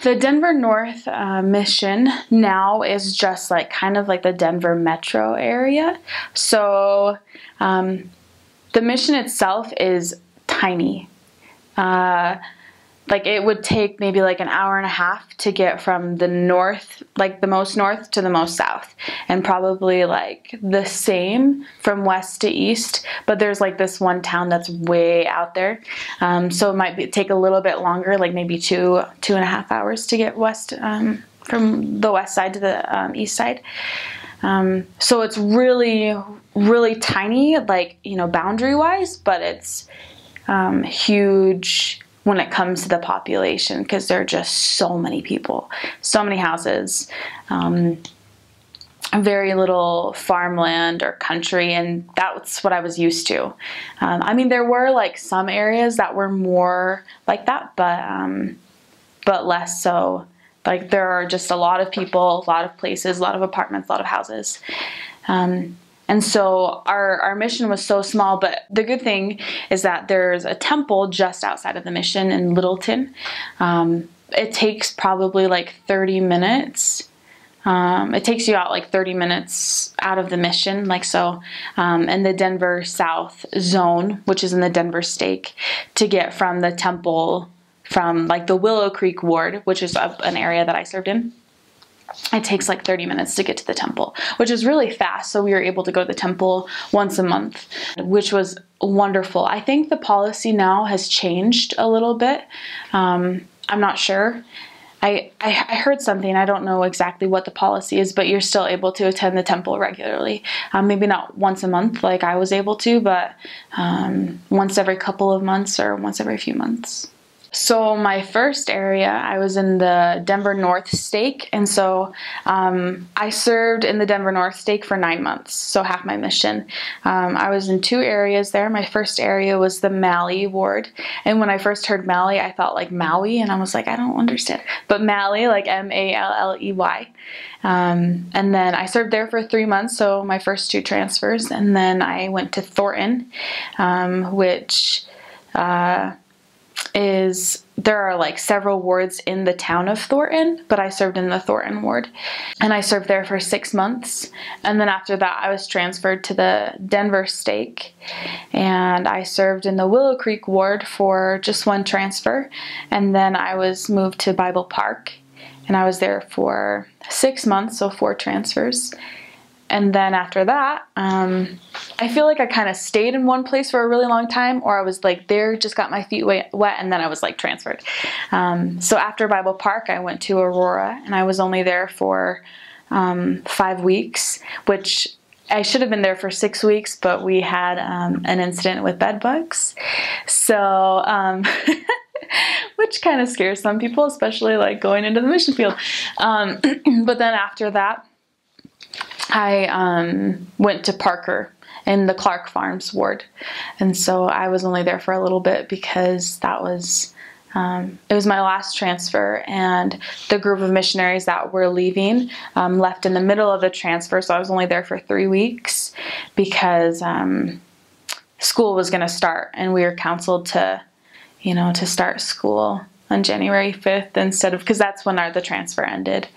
The Denver North mission now is just like kind of like the Denver metro area. So the mission itself is tiny. Like it would take maybe like an hour and a half to get from the north, like the most north to the most south, and probably like the same from west to east. But there's like this one town that's way out there, so it might take a little bit longer, like maybe 2.5 hours to get west from the west side to the east side. So it's really, really tiny, like, you know, boundary wise, but it's huge when it comes to the population, because there are just so many people, so many houses, very little farmland or country, and that's what I was used to. I mean, there were like some areas that were more like that, but less so. Like there are just a lot of people, a lot of places, a lot of apartments, a lot of houses. And so our mission was so small, but the good thing is that there's a temple just outside of the mission in Littleton. It takes probably like 30 minutes. It takes you out like 30 minutes out of the mission, like so, in the Denver South zone, which is in the Denver Stake, to get from the temple, from like the Willow Creek ward, which is an area that I served in. It takes like 30 minutes to get to the temple, which is really fast. So we were able to go to the temple once a month, which was wonderful. I think the policy now has changed a little bit. I'm not sure. I heard something, I don't know exactly what the policy is, but you're still able to attend the temple regularly. Maybe not once a month like I was able to, but once every couple of months or once every few months. So my first area, I was in the Denver North Stake, and so I served in the Denver North Stake for 9 months, so half my mission. I was in 2 areas there. My first area was the Malley ward, and when I first heard Malley, I thought like Maui, and I was like, I don't understand. But Malley, like M-A-L-L-E-Y. And then I served there for 3 months, so my first 2 transfers, and then I went to Thornton, which there are like several wards in the town of Thornton, but I served in the Thornton ward, and I served there for 6 months. And then after that, I was transferred to the Denver Stake, and I served in the Willow Creek ward for just 1 transfer. And then I was moved to Bible Park, and I was there for 6 months, so 4 transfers. And then after that, I feel like I kind of stayed in one place for a really long time, or I was like there, just got my feet wet, and then I was like transferred. So after Bible Park, I went to Aurora, and I was only there for 5 weeks, which I should have been there for 6 weeks, but we had an incident with bed bugs. So, which kind of scares some people, especially like going into the mission field. But then after that, I went to Parker in the Clark Farms ward, and so I was only there for a little bit because that was it was my last transfer, and the group of missionaries that were leaving left in the middle of the transfer, so I was only there for 3 weeks because school was going to start, and we were counseled to, to start school on January 5th instead of, because that's when the transfer ended.